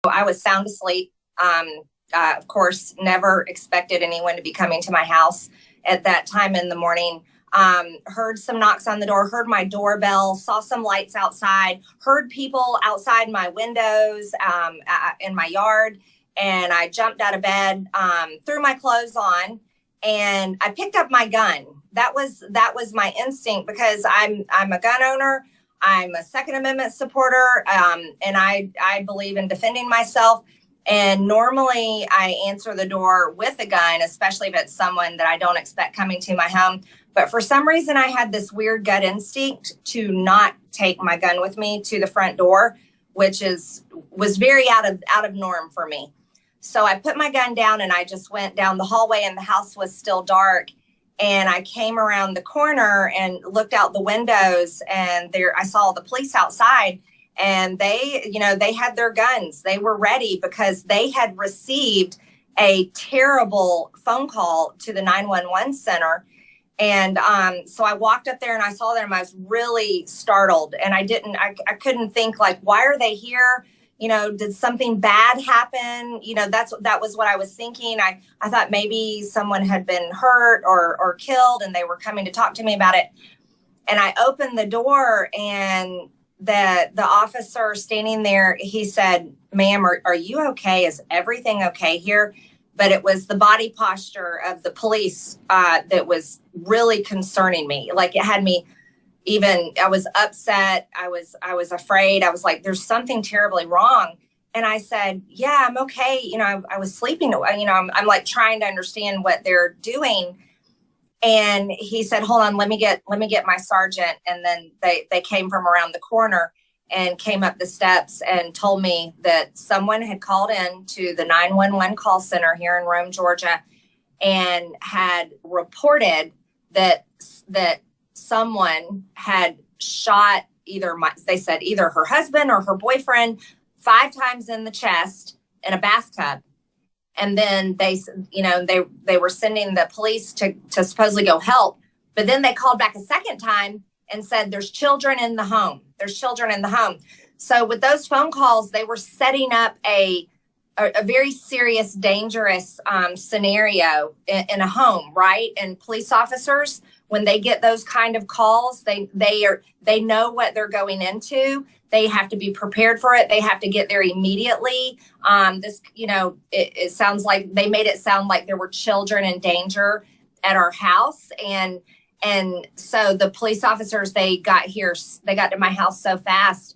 I was sound asleep. Of course, never expected anyone to be coming to my house at that time in the morning. Heard some knocks on the door, heard my doorbell, saw some lights outside, heard people outside my windows in my yard. And I jumped out of bed, threw my clothes on, and I picked up my gun. That was my instinct, because I'm a gun owner. I'm a Second Amendment supporter, and I believe in defending myself. And normally I answer the door with a gun, especially if it's someone that I don't expect coming to my home. But for some reason, I had this weird gut instinct to not take my gun with me to the front door, which was very out of norm for me. So I put my gun down and I just went down the hallway, and the house was still dark. And I came around the corner and looked out the windows, and I saw the police outside, and they had their guns. They were ready because they had received a terrible phone call to the 911 center. And so I walked up there and I saw them. I was really startled, and I couldn't think, like, why are they here? Did something bad happen? That was what I was thinking. I thought maybe someone had been hurt or killed, and they were coming to talk to me about it. And I opened the door, and the officer standing there, he said, "Ma'am, are you okay? Is everything okay here?" But it was the body posture of the police that was really concerning me. Like, it had me I was upset. I was afraid. I was like, there's something terribly wrong. And I said, yeah, I'm okay. I was sleeping. I'm like trying to understand what they're doing. And he said, hold on, let me get my sergeant. And then they came from around the corner and came up the steps and told me that someone had called in to the 911 call center here in Rome, Georgia, and had reported that someone had shot they said either her husband or her boyfriend 5 times in the chest in a bathtub. And then they were sending the police to supposedly go help. But then they called back a second time and said, there's children in the home. So with those phone calls, they were setting up a very serious, dangerous scenario in a home, right? And police officers, when they get those kind of calls, they know what they're going into. They have to be prepared for it. They have to get there immediately. It sounds like they made it sound like there were children in danger at our house. And so the police officers, they got to my house so fast.